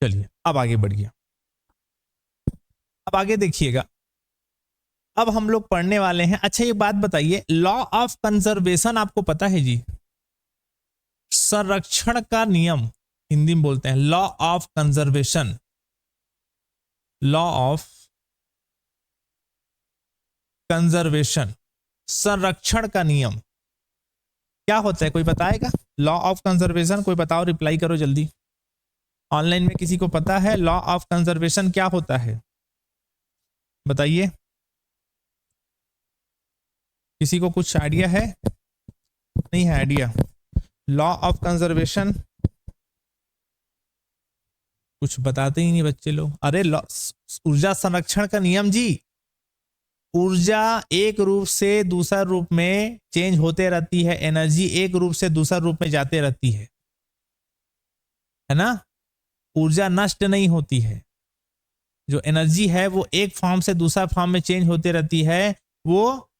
चलिए अब आगे बढ़िए, अब आगे देखिएगा। अब हम लोग पढ़ने वाले हैं। अच्छा ये बात बताइए, लॉ ऑफ कंजर्वेशन आपको पता है जी? संरक्षण का नियम हिंदी में बोलते हैं law of conservation, law of conservation, संरक्षण का नियम क्या होता है? कोई बताएगा? लॉ ऑफ कंजर्वेशन कोई बताओ, रिप्लाई करो जल्दी। ऑनलाइन में किसी को पता है लॉ ऑफ कंजर्वेशन क्या होता है? बताइए, किसी को कुछ आइडिया है? नहीं है आइडिया? लॉ ऑफ कंजर्वेशन कुछ बताते ही नहीं बच्चे लोग। अरे ऊर्जा संरक्षण का नियम जी। ऊर्जा एक रूप से दूसरा रूप में चेंज होते रहती है, एनर्जी एक रूप से दूसरा रूप में जाते रहती है ना? ऊर्जा नष्ट नहीं होती है। जो एनर्जी है वो एक फॉर्म से दूसरा फॉर्म में चेंज होते रहती है, वो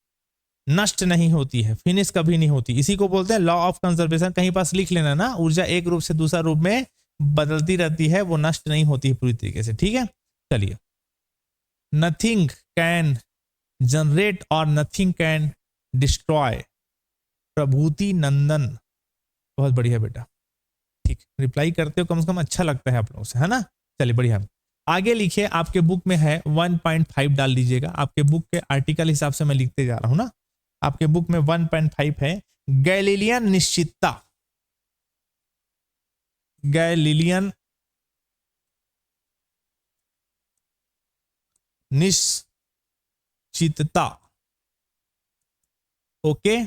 नष्ट नहीं होती है, फिनिश कभी नहीं होती। इसी को बोलते हैं लॉ ऑफ कंजर्वेशन। कहीं पास लिख लेना ना, ऊर्जा एक रूप से दूसरा रूप में बदलती रहती है, वो नष्ट नहीं होती है पूरी तरीके से। ठीक है, चलिए। नथिंग कैन जनरेट और नथिंग कैन डिस्ट्रॉय, प्रभूति नंदन। बहुत बढ़िया बेटा, ठीक, रिप्लाई करते हो कम से कम, अच्छा लगता है आप लोगों से, है ना? चलिए बढ़िया। आगे लिखिए, आपके बुक में है 1.5 डाल दीजिएगा। आपके बुक के आर्टिकल हिसाब से मैं लिखते जा रहा हूं ना। आपके बुक में 1.5 है, गैलीलियन निश्चितता। गैलीलियन निश्चितता। ओके,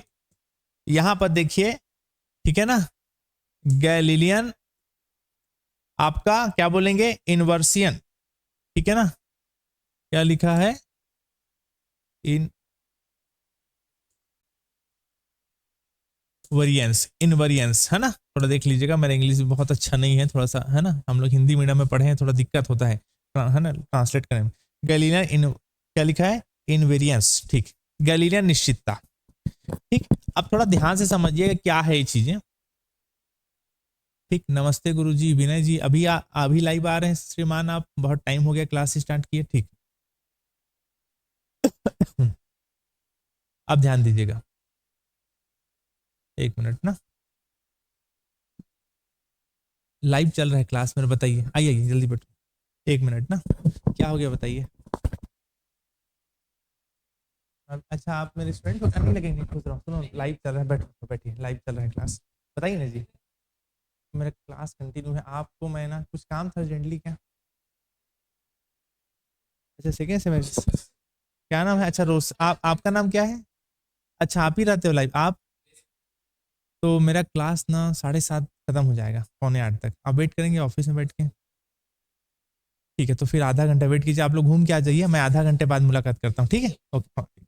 यहां पर देखिए, ठीक है ना? गैलीलियन आपका क्या बोलेंगे? इन्वर्सियन, ठीक है ना? क्या लिखा है? इनवेरिएंस, इनवेरिएंस है ना? थोड़ा देख लीजिएगा, मेरा इंग्लिश भी बहुत अच्छा नहीं है, थोड़ा सा, है ना? हम लोग हिंदी मीडियम में पढ़े हैं, थोड़ा दिक्कत होता है ना ट्रांसलेट करने में। गैलीलियन इन क्या लिखा है? इनवेरिएंस, ठीक। गैलीलियन निश्चितता, ठीक। अब थोड़ा ध्यान से समझिएगा क्या है ये चीजें, ठीक। नमस्ते गुरुजी, विनय जी, अभी लाइव आ रहे हैं श्रीमान आप? बहुत टाइम हो गया क्लास स्टार्ट किए, ठीक। अब ध्यान दीजिएगा, एक मिनट ना, लाइव चल रहा है क्लास में, बताइए। आइए आइए जल्दी बैठो, एक मिनट ना। क्या हो गया बताइए? अच्छा आप मेरे स्टूडेंट को नहीं लगेंगे, खुश रहो। सुनो, लाइव चल रहा है, बैठो, बैठिए, लाइव चल रहा है क्लास। बताइए ना जी, मेरा क्लास कंटिन्यू है। आपको मैं ना कुछ काम था अर्जेंटली क्या? अच्छा सेकेंड सेमेस्टर, क्या नाम है? अच्छा रोज, आपका नाम क्या है? अच्छा आप ही रहते हो लाइव आप? तो मेरा क्लास ना 7:30 खत्म हो जाएगा, 7:45 तक। आप वेट करेंगे ऑफिस में बैठ के? ठीक है, तो फिर आधा घंटा वेट कीजिए। आप लोग घूम के आ जाइए, मैं आधा घंटे बाद मुलाकात करता हूँ, ठीक है? ओके।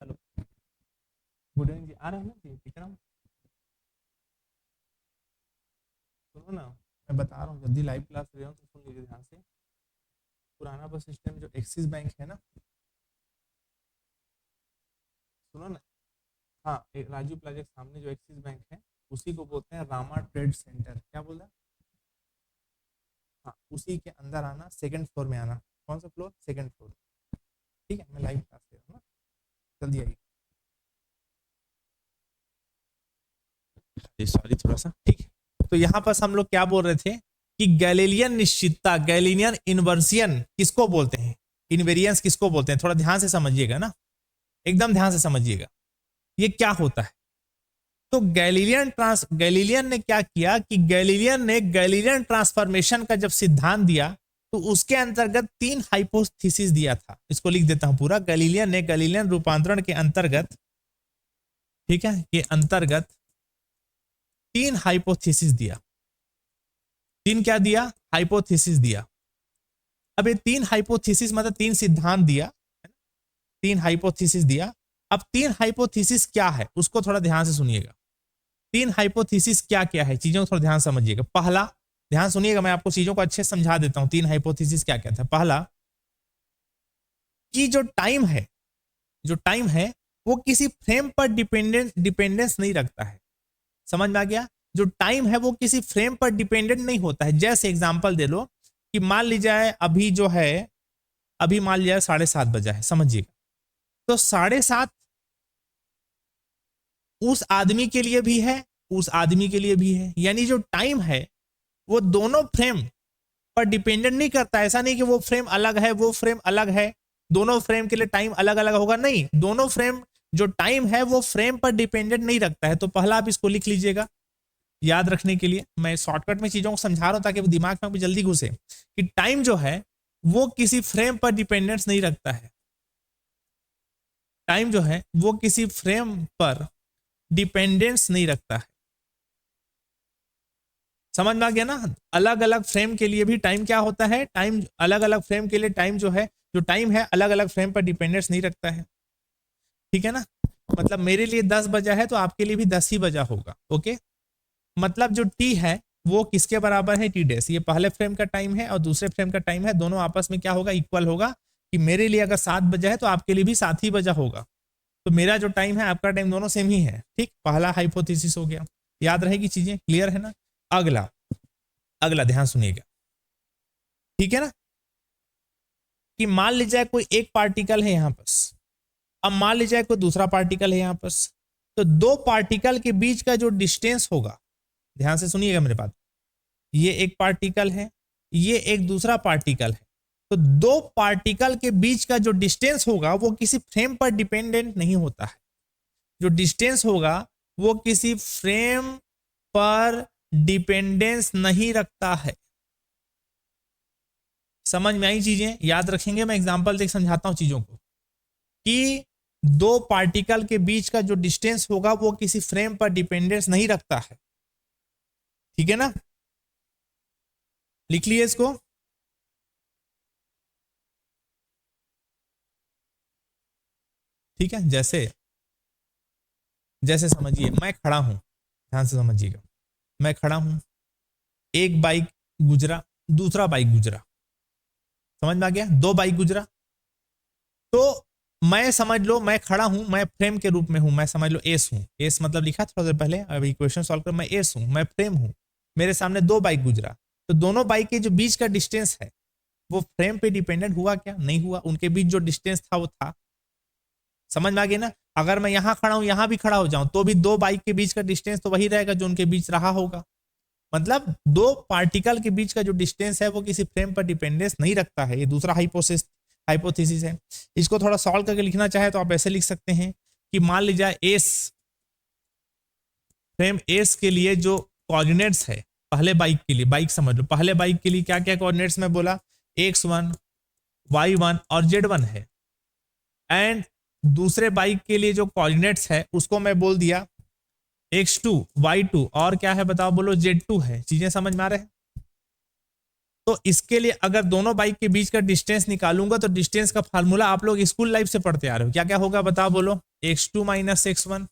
हेलो, गुड इवनिंग जी, आ रहे हैं ना जी? ठीक है ना? सुनो ना, मैं बता रहा हूँ, जल्दी लाइव क्लास ले रहा हूँ तो सुन लीजिए ध्यान से। पुराना बस स्टैंड जो एक्सिस बैंक है ना, सुनो ना, हाँ राजू प्लाजा के सामने जो एक्सिस बैंक है, उसी को बोलते हैं रामा ट्रेड सेंटर। क्या बोल रहा है? हाँ, उसी के अंदर आना, सेकंड फ्लोर में आना। कौन सा फ्लोर? सेकंड फ्लोर, ठीक है? मैं लाइव क्लास ले रहा हूँ ना, जल्दी आइए। सॉरी थोड़ा सा, ठीक है। तो यहाँ पर हम लोग क्या बोल रहे थे कि गैलीलियन निश्चितता, गैलीलियन इन्वर्सियन किसको बोलते हैं, इनवेरियंस किसको बोलते हैं? थोड़ा ध्यान से समझिएगा ना, एकदम ध्यान से समझिएगा, ये क्या होता है। तो गैलीलियन ने क्या किया कि गैलीलियन ने गैलीलियन ट्रांसफॉर्मेशन का जब सिद्धांत दिया, तो उसके अंतर्गत 3 हाइपोथेसिस दिया था। इसको लिख देता हूं पूरा। गैलीलियन ने गैलीलियन रूपांतरण के अंतर्गत, ठीक है, के अंतर्गत 3 हाइपोथेसिस दिया। 3 क्या दिया? हाइपोथेसिस दिया। अब ये 3 हाइपोथेसिस मतलब 3 सिद्धांत दिया, 3 हाइपोथेसिस दिया। अब 3 हाइपोथेसिस क्या है उसको थोड़ा ध्यान से सुनिएगा। 3 हाइपोथेसिस क्या क्या है, चीजों को थोड़ा ध्यान समझिएगा। पहला, ध्यान सुनिएगा, मैं आपको चीजों को अच्छे से समझा देता हूं। 3 हाइपोथेसिस क्या क्या था। पहला कि जो टाइम है वो किसी फ्रेम पर डिपेंडेंस नहीं रखता है। समझ में आ गया? जो टाइम है वो किसी फ्रेम पर डिपेंडेंट नहीं होता है। जैसे एग्जांपल दे लो कि मान लीजिए अभी जो है, अभी मान लिया 7:30 बजा है, समझिएगा। तो 7:30 उस आदमी के लिए भी है, उस आदमी के लिए भी है। यानी जो टाइम है वो दोनों फ्रेम पर डिपेंडेंट नहीं करता। ऐसा नहीं कि वो फ्रेम अलग है वो फ्रेम अलग है, दोनों फ्रेम के लिए टाइम अलग अलग होगा, नहीं। दोनों फ्रेम, जो टाइम है वो फ्रेम पर डिपेंडेंट नहीं रखता है। तो पहला आप इसको लिख लीजिएगा याद रखने के लिए। मैं शॉर्टकट में चीजों को समझा रहा हूं ताकि दिमाग में भी जल्दी घुसे कि टाइम जो है वो किसी फ्रेम पर डिपेंडेंस नहीं रखता है। टाइम जो है वो किसी फ्रेम पर डिपेंडेंस नहीं रखता है। समझ में आ गया ना? अलग अलग फ्रेम के लिए भी टाइम क्या होता है, टाइम अलग अलग फ्रेम के लिए टाइम जो है, जो टाइम है अलग अलग फ्रेम पर डिपेंडेंस नहीं रखता है। ठीक है ना? मतलब मेरे लिए 10 बजा है तो आपके लिए भी 10 ही बजा होगा। ओके, मतलब जो टी है वो किसके बराबर है, टी डैश। ये पहले फ्रेम का टाइम है और दूसरे फ्रेम का टाइम है, दोनों आपस में क्या होगा, इक्वल होगा। कि मेरे लिए अगर 7 बजा है तो आपके लिए भी 7 ही बजा होगा। तो मेरा जो टाइम है आपका टाइम दोनों सेम ही है। ठीक, पहला हाइपोथेसिस हो गया। याद रहेगी चीजें, क्लियर है ना? अगला अगला ध्यान सुनिएगा, ठीक है ना? कि मान लीजिए कोई एक पार्टिकल है यहां पर, अब मान लीजिए कोई दूसरा पार्टिकल है यहां पर। तो दो पार्टिकल के बीच का जो डिस्टेंस होगा, ध्यान से सुनिएगा मेरे बात, ये एक पार्टिकल है, ये एक दूसरा पार्टिकल है। तो दो पार्टिकल के बीच का जो डिस्टेंस होगा वो किसी फ्रेम पर डिपेंडेंट नहीं होता है। जो डिस्टेंस होगा वो किसी फ्रेम पर डिपेंडेंस नहीं रखता है। समझ में आई चीजें? याद रखेंगे, मैं एग्जांपल देख समझाता हूं चीजों को। कि दो पार्टिकल के बीच का जो डिस्टेंस होगा वो किसी फ्रेम पर डिपेंडेंस नहीं रखता है। ठीक है ना? लिख लिए इसको। ठीक है, जैसे जैसे समझिए मैं खड़ा हूं, ध्यान से समझिएगा। मैं खड़ा हूं, एक बाइक गुजरा, दूसरा बाइक गुजरा। समझ में आ गया? दो बाइक गुजरा। तो मैं समझ लो मैं खड़ा हूं, मैं फ्रेम के रूप में हूं, मैं समझ लो एस हूं। एस मतलब लिखा थोड़ा देर पहले, अब इक्वेशन सॉल्व कर, मैं एस हूं, मैं फ्रेम हूं। मेरे सामने दो बाइक गुजरा। तो दोनों बाइक के जो बीच का डिस्टेंस है वो फ्रेम पे डिपेंडेंट हुआ क्या? नहीं हुआ। उनके बीच जो डिस्टेंस था वो था। समझ में आ गया ना? अगर मैं यहां खड़ा हूं, यहां भी खड़ा हो जाऊं, तो भी दो बाइक के बीच का डिस्टेंस तो वही रहेगा जो उनके बीच रहा होगा। मतलब दो पार्टिकल के बीच का जो डिस्टेंस है वो किसी फ्रेम पर डिपेंडेंस नहीं रखता है। ये दूसरा हाइपोथेसिस है। इसको थोड़ा सॉल्व करके लिखना चाहे तो आप ऐसे लिख सकते हैं कि मान लीजिए एस, फ्रेम एस के लिए जो कोऑर्डिनेट्स है पहले बाइक के लिए, बाइक समझ लो, पहले बाइक के लिए क्या क्या कोऑर्डिनेट्स में बोला, x1 y1 और z1 है। एंड दूसरे बाइक के लिए जो कोऑर्डिनेट्स है उसको मैं बोल दिया x2 y2 और क्या है बताओ, बोलो z2 है। चीजें समझ में आ रहे हैं? तो इसके लिए अगर दोनों बाइक के बीच का डिस्टेंस निकालूंगा तो डिस्टेंस का फार्मूला आप लोग स्कूल लाइफ से पढ़ते आ रहे हो, क्या क्या होगा बताओ, बोलो। x2 माइनस x1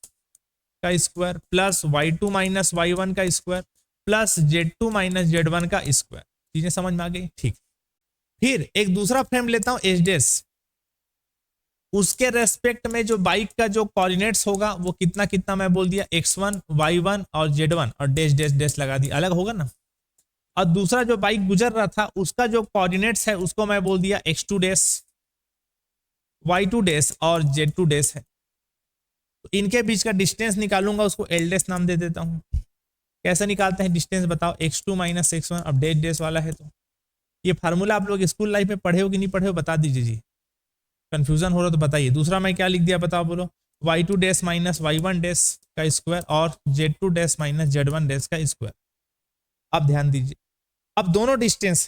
का square plus y2 minus y1 का square plus z2 minus z1 का स्क्वायर। चीजें समझ में आ गई? ठीक। फिर एक दूसरा फ्रेम लेता हूं एच डैश, उसके रेस्पेक्ट में जो बाइक का जो कोऑर्डिनेट्स होगा वो कितना कितना मैं बोल दिया, x1 y1 और z1 और डैश डैश डैश लगा दी, अलग होगा ना। और दूसरा जो बाइक गुजर रहा था उसका जो कोऑर्डिनेट्स है उसको मैं बोल दिया x2 डैश, y2 डैश और z2 डैश है। तो इनके बीच का डिस्टेंस निकालूंगा, उसको एल डैश नाम दे देता हूं। कैसे निकालते हैं डिस्टेंस बताओ, x2 माइनस x1, अब डैश डैश वाला है। तो ये फार्मूला आप लोग स्कूल लाइफ में पढ़े हो कि नहीं पढ़े हो, बता दीजिए जी। कंफ्यूजन हो रहा तो बताइए। दूसरा मैं क्या लिख दिया बताओ, बोलो। y2 dash minus y1 dash का स्क्वायर और z2 dash minus z1 dash का स्क्वायर। अब ध्यान दीजिए, अब दोनों डिस्टेंस,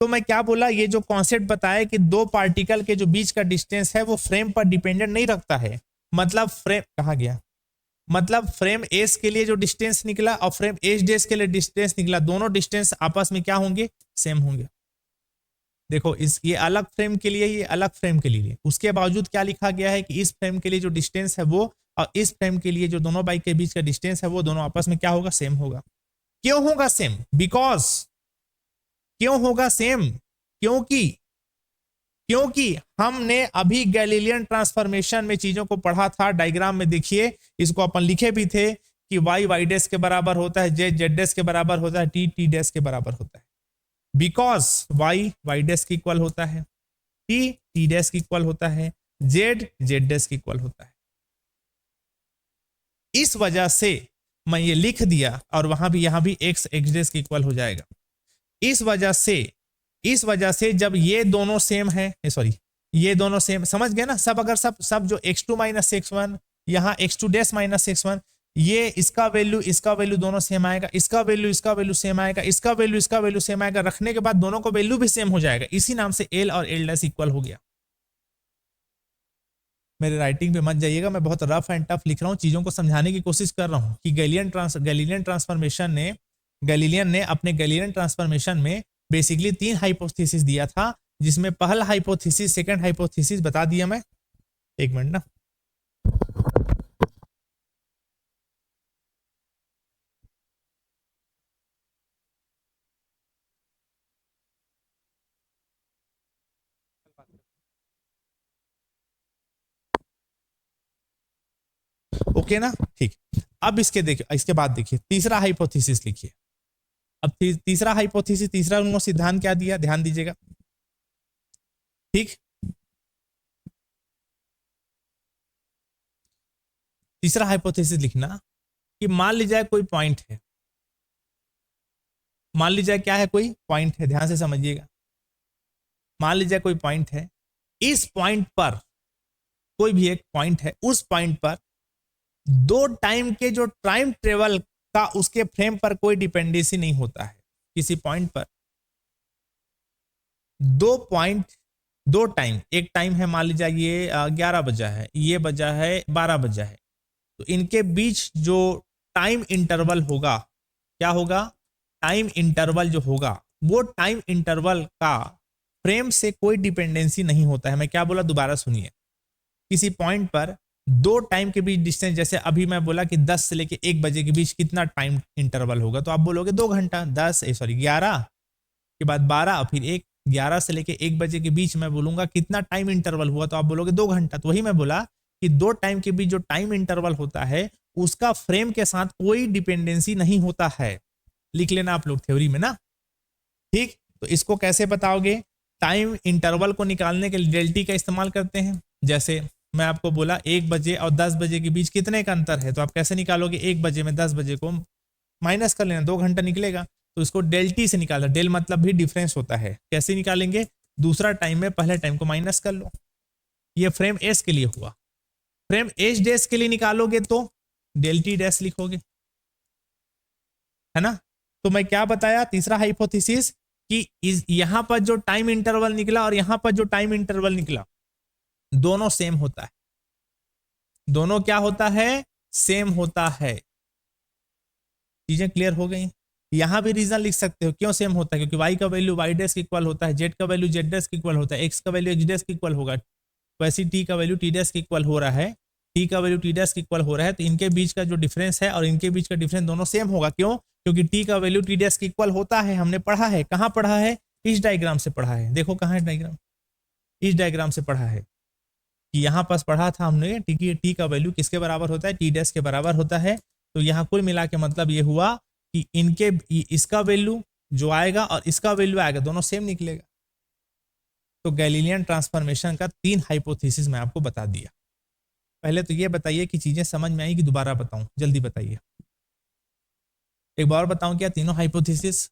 तो मैं क्या बोला, ये जो कॉन्सेप्ट बताया कि दो पार्टिकल के जो बीच का डिस्टेंस है वो फ्रेम पर डिपेंडेंट नहीं रखता है। मतलब फ्रेम कहा गया, मतलब फ्रेम एस के लिए जो डिस्टेंस निकला और फ्रेम एच डैश के लिए डिस्टेंस निकला, दोनों डिस्टेंस आपस में क्या होंगे, सेम होंगे। देखो इस ये अलग फ्रेम के लिए, ये अलग फ्रेम के लिए, उसके बावजूद क्या लिखा गया है कि इस फ्रेम के लिए जो डिस्टेंस है वो और इस फ्रेम के लिए जो दोनों बाइक के बीच का डिस्टेंस है वो दोनों आपस में क्या होगा, सेम होगा। क्यों होगा सेम? बिकॉज क्यों होगा सेम? क्योंकि क्योंकि हमने अभी गैलीलियन ट्रांसफॉर्मेशन में चीजों को पढ़ा था। डायग्राम में देखिए, इसको अपन लिखे भी थे कि y y डैश के बराबर होता है, z z डैश के बराबर होता है, t t डैश के बराबर होता है। बिकॉज y y डैश के इक्वल होता है, t t डैश के इक्वल होता है, z z डैश के इक्वल होता है। इस वजह से मैं ये लिख दिया और वहां भी यहां भी x x डैश के इक्वल हो जाएगा। इस वजह से जब ये दोनों सेम है, सॉरी ये दोनों सेम, समझ गए ना सब? अगर सब जो x2 माइनस x1 यहाँ x2 डैश माइनस x1, ये इसका वैल्यू दोनों सेम आएगा, इसका वैल्यू सेम आएगा, इसका वैल्यू सेम आएगा, रखने के बाद दोनों को वैल्यू भी सेम हो जाएगा। इसी नाम से L और L डैश इक्वल हो गया। मेरे राइटिंग पे मत जाइएगा, मैं बहुत रफ एंड टफ लिख रहा हूँ, चीजों को समझाने की कोशिश कर रहा हूँ कि गैलीलियन ने अपने गैलीलियन ट्रांसफॉर्मेशन में बेसिकली 3 हाइपोथेसिस दिया था, जिसमें पहला हाइपोथेसिस, सेकंड हाइपोथेसिस बता दिया मैं। एक मिनट ना, ओके ना, ठीक। अब इसके बाद देखिए तीसरा हाइपोथेसिस लिखिए। अब तीसरा हाइपोथेसिस, तीसरा उन्होंने सिद्धांत क्या दिया, ध्यान दीजिएगा, ठीक। तीसरा हाइपोथेसिस लिखना कि मान लीजिए कोई पॉइंट है, मान लीजिए क्या है, कोई पॉइंट है, ध्यान से समझिएगा। मान लीजिए कोई पॉइंट है, इस पॉइंट पर कोई भी एक पॉइंट है, उस पॉइंट पर दो टाइम के जो टाइम ट्रेवल का उसके फ्रेम पर कोई डिपेंडेंसी नहीं होता है। किसी पॉइंट पर दो टाइम, एक टाइम है मान लीजिए ये 11 बजा है, ये बजा है 12 बजा है, तो इनके बीच जो टाइम इंटरवल होगा, क्या होगा, टाइम इंटरवल जो होगा वो टाइम इंटरवल का फ्रेम से कोई डिपेंडेंसी नहीं होता है। मैं क्या बोला, दोबारा सुनिए। किसी पॉइंट पर दो टाइम के बीच डिस्टेंस, जैसे अभी मैं बोला कि 10 से लेके 1 बजे के बीच कितना टाइम इंटरवल होगा, तो आप बोलोगे 2 घंटा। 11 के बाद 12 फिर 1, 11 से लेके 1 बजे के बीच मैं बोलूंगा कितना टाइम इंटरवल हुआ, तो आप बोलोगे 2 घंटा। तो वही मैं बोला कि दो टाइम के बीच जो टाइम इंटरवल होता है उसका फ्रेम के साथ कोई डिपेंडेंसी नहीं होता है। लिख लेना आप लोग थ्योरी में ना, ठीक। तो इसको कैसे बताओगे, टाइम इंटरवल को निकालने के लिए डेल्टी का इस्तेमाल करते हैं। जैसे मैं आपको बोला 1 बजे और 10 बजे के बीच कितने का अंतर है, तो आप कैसे निकालोगे, 1 बजे में 10 बजे को माइनस कर लेना, 2 घंटा निकलेगा, तो इसको डेल्टी से निकालना। डेल मतलब भी डिफरेंस होता है। कैसे निकालेंगे, दूसरा टाइम में पहले टाइम को माइनस कर लो। ये फ्रेम एस के लिए हुआ। फ्रेम एच डैश के लिए निकालोगे तो डेल्टी डैश लिखोगे, है ना। तो मैं क्या बताया, तीसरा हाइपोथेसिस कि यहां पर जो टाइम इंटरवल निकला और यहां पर जो टाइम इंटरवल निकला दोनों सेम होता है। दोनों क्या होता है, सेम होता है। चीजें क्लियर हो गई। यहां भी रीजन लिख सकते हो क्यों सेम होता है, क्योंकि y का वैल्यू y डैश के इक्वल होता है, z का वैल्यू z डैश के इक्वल होता है, x का वैल्यू x डैश के इक्वल होगा, वैसे t का वैल्यू t डैश के इक्वल हो रहा है, t का वैल्यू t डैश के इक्वल हो रहा है, तो इनके बीच का जो डिफरेंस है और इनके बीच का डिफरेंस दोनों सेम होगा। क्यों, क्योंकि t का वैल्यू t डैश के इक्वल होता है। हमने पढ़ा है, कहां पढ़ा है, इस डायग्राम से पढ़ा है। देखो कहां है डायग्राम, इस डायग्राम से पढ़ा है कि यहां पास पढ़ा था हमने टी का वैल्यू किसके बराबर होता है, टी डैश के बराबर होता है। तो यहां कुल मिला के मतलब ये हुआ कि इनके इसका वैल्यू जो आएगा और इसका वैल्यू आएगा दोनों सेम निकलेगा। तो गैलीलियन ट्रांसफॉर्मेशन का 3 हाइपोथेसिस मैं आपको बता दिया। पहले तो ये बताइए कि चीजें समझ में आई कि दोबारा बताऊं, जल्दी बताइए। एक बार बताऊं क्या तीनों हाइपोथेसिस